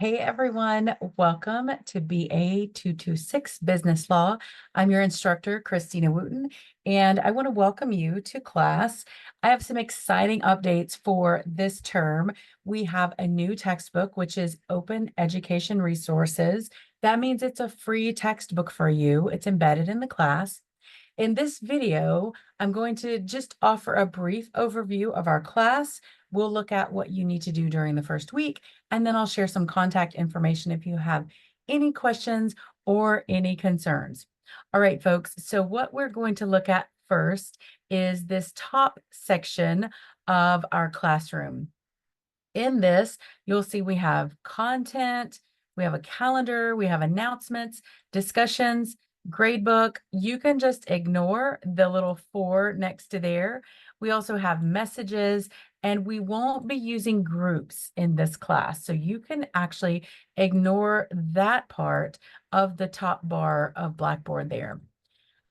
Hey everyone, welcome to BA 226 Business Law. I'm your instructor, Christina Wooten, and I want to welcome you to class. I have some exciting updates for this term. We have a new textbook, which is Open Education Resources. That means it's a free textbook for you. It's embedded in the class. In this video, I'm going to just offer a brief overview of our class. We'll look at what you need to do during the first week, and then I'll share some contact information if you have any questions or any concerns. All right, folks, so what we're going to look at first is this top section of our classroom. In this, you'll see we have content, we have a calendar, we have announcements, discussions, gradebook. You can just ignore the little 4 next to there. We also have messages, and we won't be using groups in this class. So you can actually ignore that part of the top bar of Blackboard there.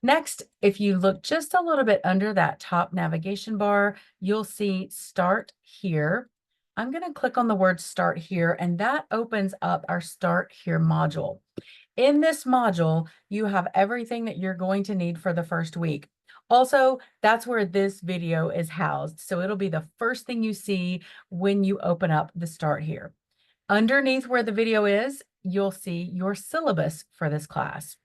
Next, if you look just a little bit under that top navigation bar, you'll see Start Here. I'm going to click on the word Start Here, and that opens up our Start Here module. In this module, you have everything that you're going to need for the first week. Also, that's where this video is housed. So it'll be the first thing you see when you open up the Start Here. Underneath where the video is, you'll see your syllabus for this class.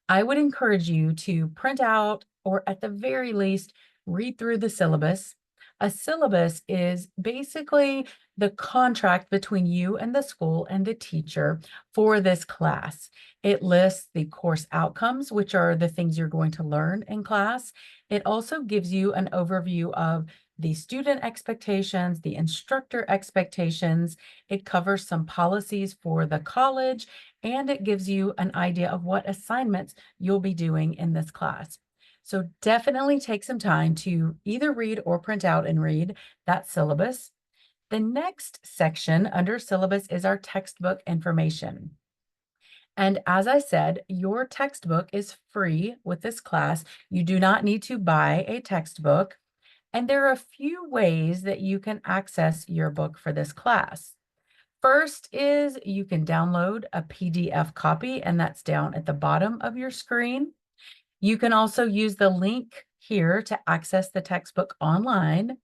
I would encourage you to print out, or at the very least, read through the syllabus. A syllabus is basically the contract between you and the school and the teacher for this class. It lists the course outcomes, which are the things you're going to learn in class. It also gives you an overview of the student expectations, the instructor expectations. It covers some policies for the college, and it gives you an idea of what assignments you'll be doing in this class. So definitely take some time to either read or print out and read that syllabus. The next section under syllabus is our textbook information. And as I said, your textbook is free with this class. You do not need to buy a textbook. And there are a few ways that you can access your book for this class. First is you can download a PDF copy, and that's down at the bottom of your screen. You can also use the link here to access the textbook online.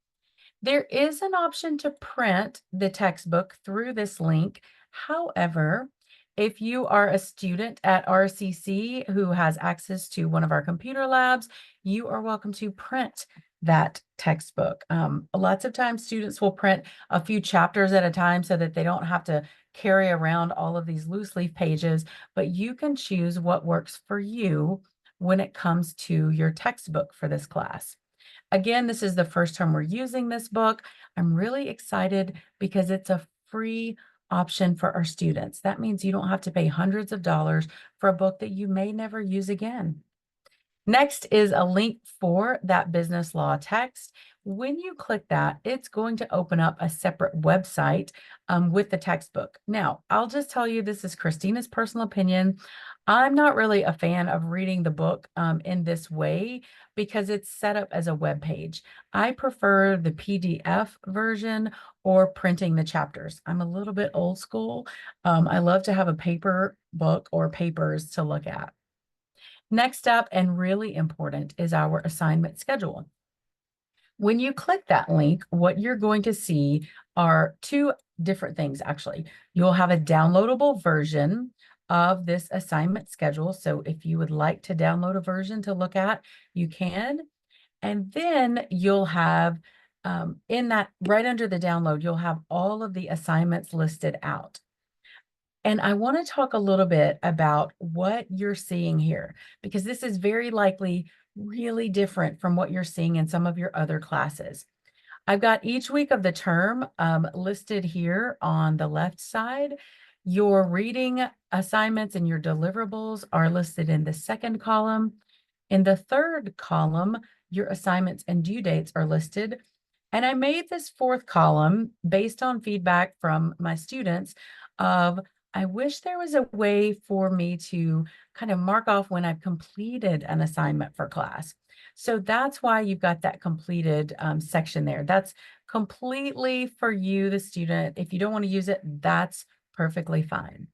There is an option to print the textbook through this link. However, if you are a student at RCC who has access to one of our computer labs, you are welcome to print that textbook. Lots of times students will print a few chapters at a time so that they don't have to carry around all of these loose leaf pages, but you can choose what works for you when it comes to your textbook for this class. Again, this is the first time we're using this book. I'm really excited because it's a free option for our students. That means you don't have to pay hundreds of dollars for a book that you may never use again. Next is a link for that business law text. When you click that, it's going to open up a separate website with the textbook. Now, I'll just tell you, this is Christina's personal opinion. I'm not really a fan of reading the book in this way because it's set up as a web page. I prefer the PDF version or printing the chapters. I'm a little bit old school. I love to have a paper book or papers to look at. Next up, and really important, is our assignment schedule. When you click that link, what you're going to see are 2 different things, actually. You'll have a downloadable version of this assignment schedule. So if you would like to download a version to look at, you can. And then you'll have, in that, right under the download, you'll have all of the assignments listed out. And I want to talk a little bit about what you're seeing here, because this is very likely really different from what you're seeing in some of your other classes. I've got each week of the term listed here on the left side. Your reading assignments and your deliverables are listed in the second column. In the third column, your assignments and due dates are listed. And I made this fourth column based on feedback from my students of, I wish there was a way for me to kind of mark off when I've completed an assignment for class. So that's why you've got that completed section there. That's completely for you, the student. If you don't want to use it, that's perfectly fine.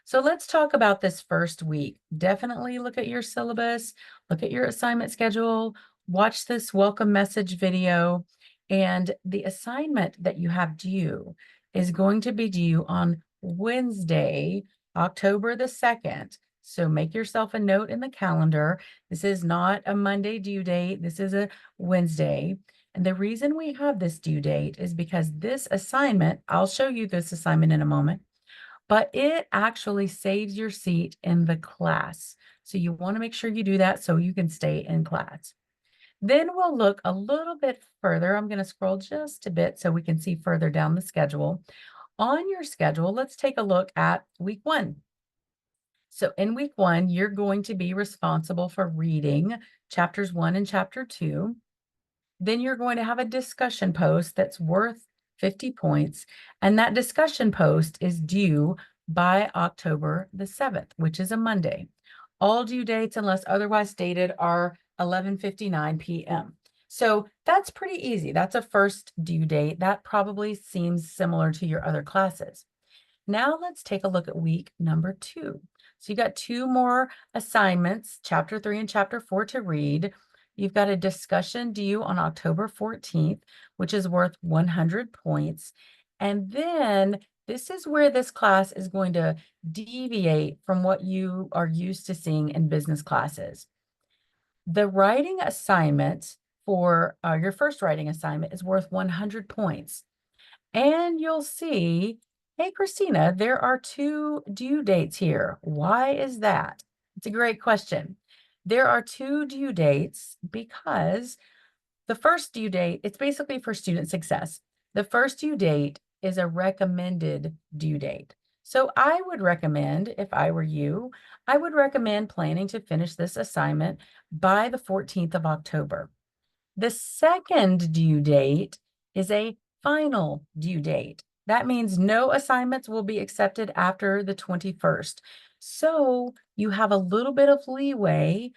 So let's talk about this first week. Definitely look at your syllabus, look at your assignment schedule, watch this welcome message video, and the assignment that you have due is going to be due on Wednesday, October the 2nd. So make yourself a note in the calendar. This is not a Monday due date. This is a Wednesday. And the reason we have this due date is because this assignment, I'll show you this assignment in a moment, but it actually saves your seat in the class. So you want to make sure you do that so you can stay in class. Then we'll look a little bit further. I'm going to scroll just a bit so we can see further down the schedule. On your schedule, let's take a look at week 1. So in week 1, you're going to be responsible for reading chapters 1 and chapter 2. Then you're going to have a discussion post that's worth 50 points. And that discussion post is due by October the 7th, which is a Monday. All due dates, unless otherwise stated, are 11:59 p.m. So that's pretty easy. That's a first due date. That probably seems similar to your other classes. Now let's take a look at week number 2. So you got 2 more assignments, chapter 3 and chapter 4 to read. You've got a discussion due on October 14th, which is worth 100 points. And then this is where this class is going to deviate from what you are used to seeing in business classes. The writing assignment for your first writing assignment is worth 100 points. And you'll see, hey, Christina, there are 2 due dates here. Why is that? It's a great question. There are 2 due dates because the first due date, it's basically for student success. The first due date is a recommended due date. So I would recommend, if I were you, I would recommend planning to finish this assignment by the 14th of October. The second due date is a final due date. That means no assignments will be accepted after the 21st. So you have a little bit of leeway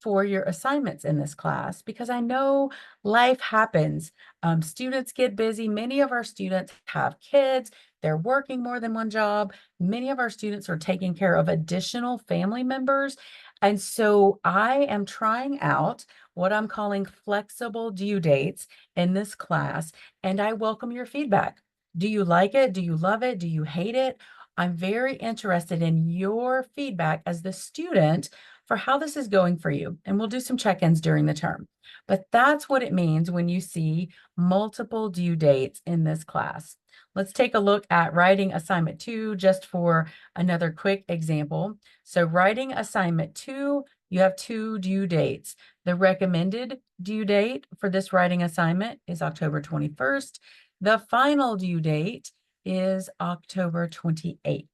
for your assignments in this class because I know life happens. Students get busy. Many of our students have kids. They're working more than one job. Many of our students are taking care of additional family members. And so I am trying out what I'm calling flexible due dates in this class, and I welcome your feedback. Do you like it? Do you love it? Do you hate it? I'm very interested in your feedback as the student for how this is going for you. And we'll do some check-ins during the term. But that's what it means when you see multiple due dates in this class. Let's take a look at writing assignment 2 just for another quick example. So writing assignment 2, you have 2 due dates. The recommended due date for this writing assignment is October 21st. The final due date is October 28th.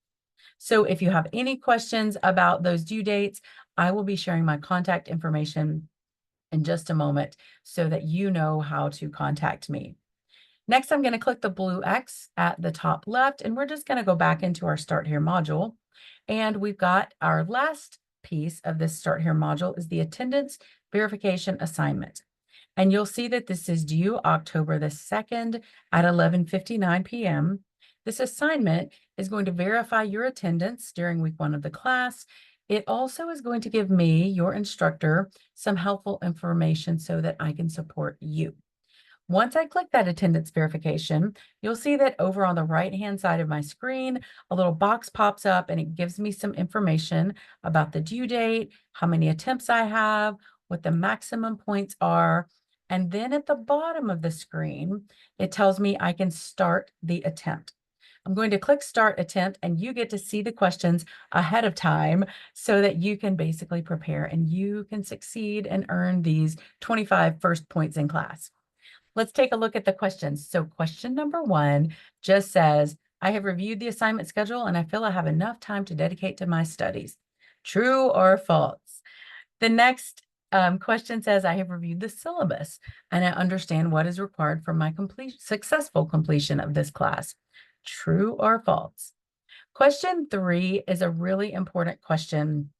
So if you have any questions about those due dates, I will be sharing my contact information in just a moment so that you know how to contact me. Next, I'm going to click the blue X at the top left, and we're just going to go back into our Start Here module. And we've got our last piece of this Start Here module is the attendance verification assignment. And you'll see that this is due October the 2nd at 11:59 p.m. This assignment is going to verify your attendance during week 1 of the class. It also is going to give me, your instructor, some helpful information so that I can support you. Once I click that attendance verification, you'll see that over on the right-hand side of my screen, a little box pops up and it gives me some information about the due date, how many attempts I have, what the maximum points are. And then at the bottom of the screen, it tells me I can start the attempt. I'm going to click Start Attempt, and you get to see the questions ahead of time so that you can basically prepare and you can succeed and earn these 25 first points in class. Let's take a look at the questions. So question number 1 just says, I have reviewed the assignment schedule and I feel I have enough time to dedicate to my studies. True or false? The next question says, I have reviewed the syllabus and I understand what is required for my successful completion of this class. True or false? Question 3 is a really important question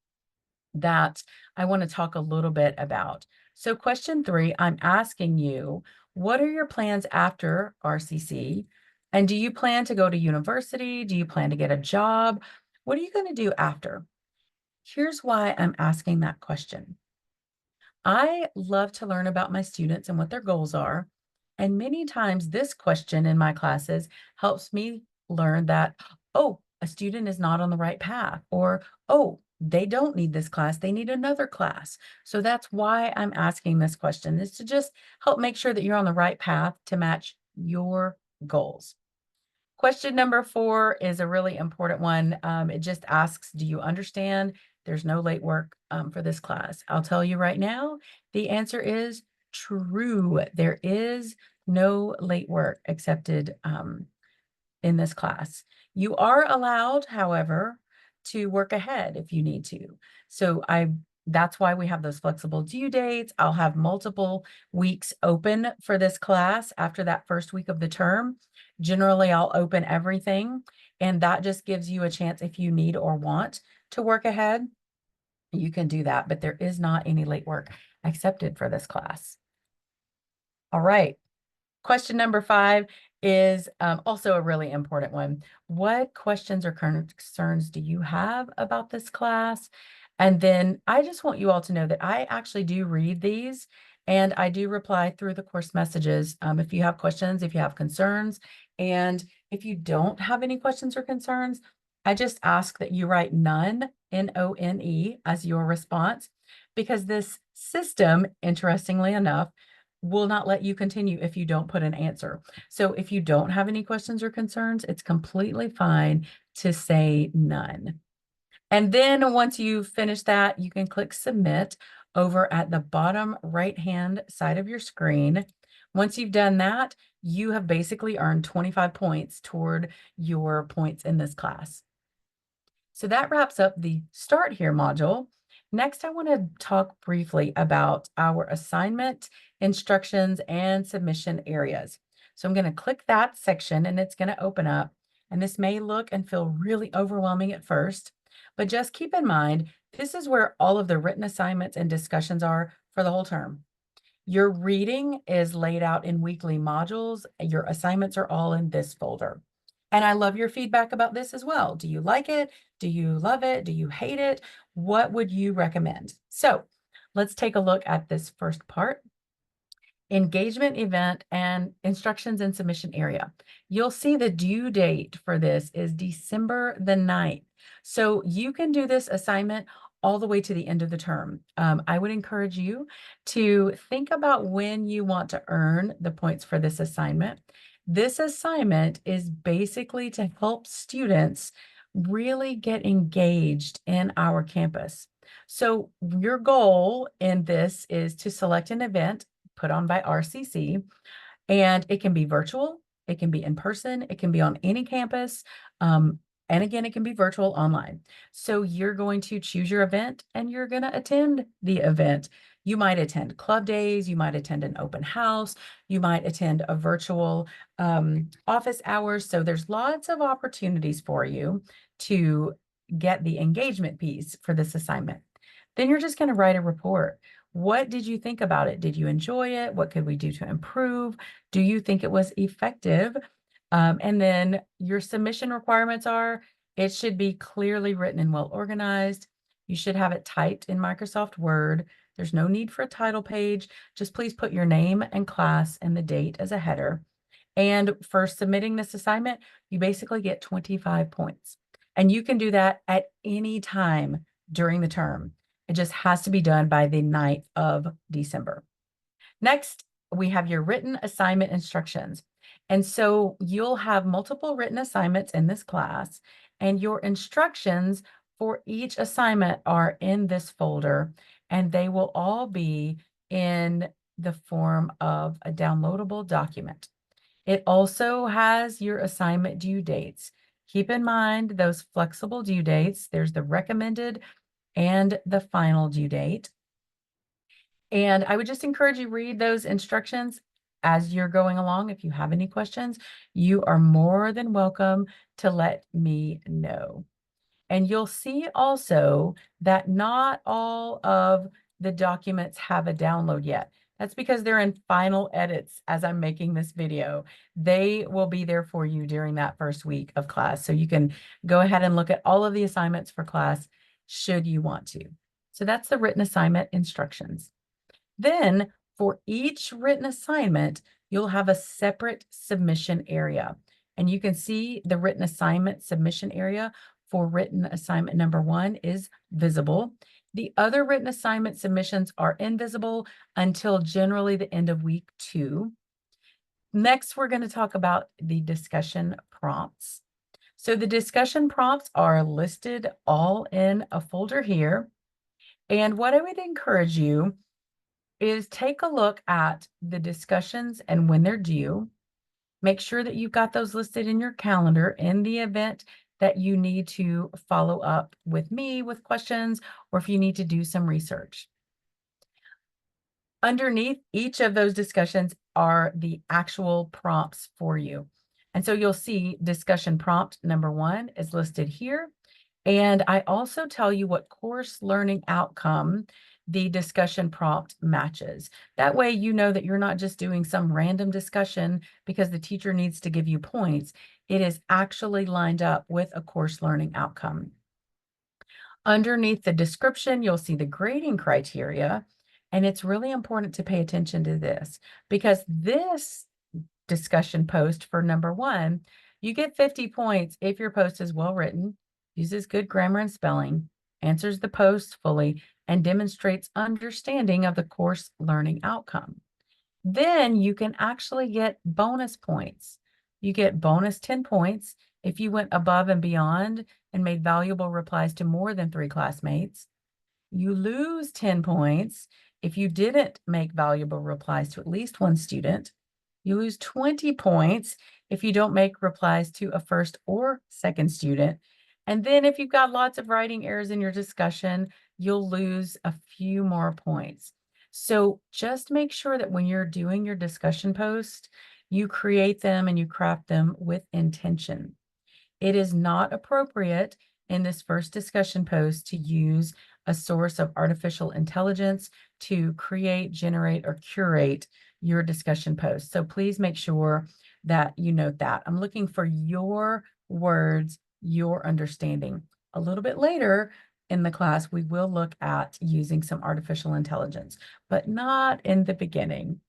that I want to talk a little bit about. So question 3, I'm asking you, what are your plans after RCC And do you plan to go to university? Do you plan to get a job? What are you going to do after? Here's why I'm asking that question. I love to learn about my students and what their goals are. And many times this question in my classes helps me learn that, oh, a student is not on the right path, or, oh, they don't need this class, they need another class. So that's why I'm asking this question, is to just help make sure that you're on the right path to match your goals. Question number 4 is a really important one. It just asks, do you understand there's no late work for this class? I'll tell you right now, the answer is true. There is no late work accepted in this class. You are allowed, however, to work ahead if you need to. So that's why we have those flexible due dates. I'll have multiple weeks open for this class after that first week of the term. Generally, I'll open everything, and that just gives you a chance if you need or want to work ahead, you can do that, but there is not any late work accepted for this class. All right. Question number 5 is also a really important one. What questions or concerns do you have about this class? And then I just want you all to know that I actually do read these and I do reply through the course messages if you have questions, if you have concerns. And if you don't have any questions or concerns, I just ask that you write none, N-O-N-E, as your response, because this system, interestingly enough, will not let you continue if you don't put an answer. So if you don't have any questions or concerns, it's completely fine to say none. And then once you finish that, you can click submit over at the bottom right-hand side of your screen. Once you've done that, you have basically earned 25 points toward your points in this class. So that wraps up the Start Here module. Next, I want to talk briefly about our assignment, instructions, and submission areas. So I'm going to click that section and it's going to open up. And this may look and feel really overwhelming at first, but just keep in mind, this is where all of the written assignments and discussions are for the whole term. Your reading is laid out in weekly modules. Your assignments are all in this folder. And I love your feedback about this as well. Do you like it? Do you love it? Do you hate it? What would you recommend? So let's take a look at this first part. Engagement event and instructions and submission area. You'll see the due date for this is December the 9th. So you can do this assignment all the way to the end of the term. I would encourage you to think about when you want to earn the points for this assignment. This assignment is basically to help students really get engaged in our campus. So your goal in this is to select an event put on by RCC, and it can be virtual, it can be in person, it can be on any campus. And again, it can be virtual online. So you're going to choose your event and you're going to attend the event. You might attend club days, you might attend an open house, you might attend a virtual office hours. So there's lots of opportunities for you to get the engagement piece for this assignment. Then you're just going to write a report. What did you think about it? Did you enjoy it? What could we do to improve? Do you think it was effective? And then your submission requirements are, it should be clearly written and well organized. You should have it typed in Microsoft Word. There's no need for a title page. Just please put your name and class and the date as a header. And for submitting this assignment, you basically get 25 points. And you can do that at any time during the term. It just has to be done by the 9th of December. Next, we have your written assignment instructions. And so you'll have multiple written assignments in this class, and your instructions for each assignment are in this folder, and they will all be in the form of a downloadable document. It also has your assignment due dates. Keep in mind those flexible due dates. There's the recommended and the final due date. And I would just encourage you read those instructions as you're going along. If you have any questions, you are more than welcome to let me know. And you'll see also that not all of the documents have a download yet. That's because they're in final edits as I'm making this video. They will be there for you during that first week of class. So you can go ahead and look at all of the assignments for class should you want to. So that's the written assignment instructions. Then for each written assignment, you'll have a separate submission area. And you can see the written assignment submission area for written assignment number 1 is visible. The other written assignment submissions are invisible until generally the end of week 2. Next, we're going to talk about the discussion prompts. So the discussion prompts are listed all in a folder here. And what I would encourage you is take a look at the discussions and when they're due. Make sure that you've got those listed in your calendar in the event that you need to follow up with me with questions or if you need to do some research. Underneath each of those discussions are the actual prompts for you. And so you'll see discussion prompt number 1 is listed here. And I also tell you what course learning outcome the discussion prompt matches. That way you know that you're not just doing some random discussion because the teacher needs to give you points. It is actually lined up with a course learning outcome. Underneath the description, you'll see the grading criteria. And it's really important to pay attention to this because this discussion post for number 1, you get 50 points if your post is well written, uses good grammar and spelling, answers the post fully, and demonstrates understanding of the course learning outcome. Then you can actually get bonus points. You get bonus 10 points if you went above and beyond and made valuable replies to more than 3 classmates. You lose 10 points if you didn't make valuable replies to at least 1 student. You lose 20 points if you don't make replies to a first or second student. And then if you've got lots of writing errors in your discussion, you'll lose a few more points. So just make sure that when you're doing your discussion post, you create them and you craft them with intention. It is not appropriate in this first discussion post to use a source of artificial intelligence to create, generate, or curate your discussion post. So please make sure that you note that. I'm looking for your words, your understanding. A little bit later in the class, we will look at using some artificial intelligence, but not in the beginning.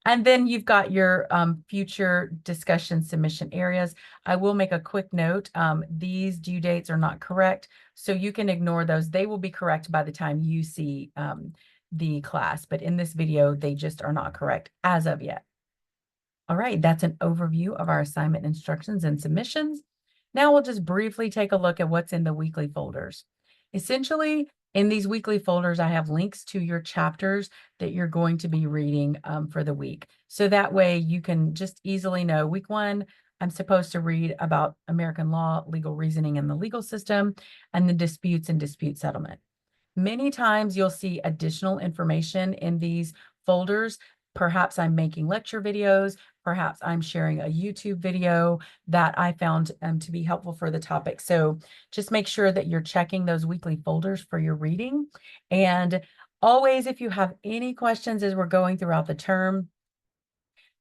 And then you've got your future discussion submission areas. I will make a quick note. These due dates are not correct, so you can ignore those. They will be correct by the time you see the class, but in this video, they just are not correct as of yet. All right, that's an overview of our assignment instructions and submissions. Now we'll just briefly take a look at what's in the weekly folders. Essentially, in these weekly folders, I have links to your chapters that you're going to be reading for the week. So that way you can just easily know week 1, I'm supposed to read about American law, legal reasoning, and the legal system, and the disputes and dispute settlement. Many times you'll see additional information in these folders. Perhaps I'm making lecture videos. Perhaps I'm sharing a YouTube video that I found to be helpful for the topic. So just make sure that you're checking those weekly folders for your reading. And always, if you have any questions as we're going throughout the term,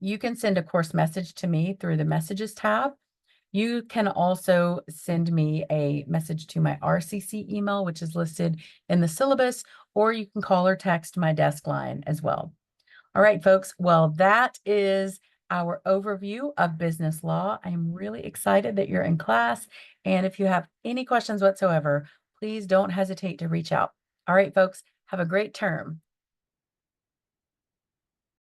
you can send a course message to me through the messages tab. You can also send me a message to my RCC email, which is listed in the syllabus, or you can call or text my desk line as well. All right, folks. Well, that is our overview of business law. I'm really excited that you're in class. And if you have any questions whatsoever, please don't hesitate to reach out. All right, folks, have a great term.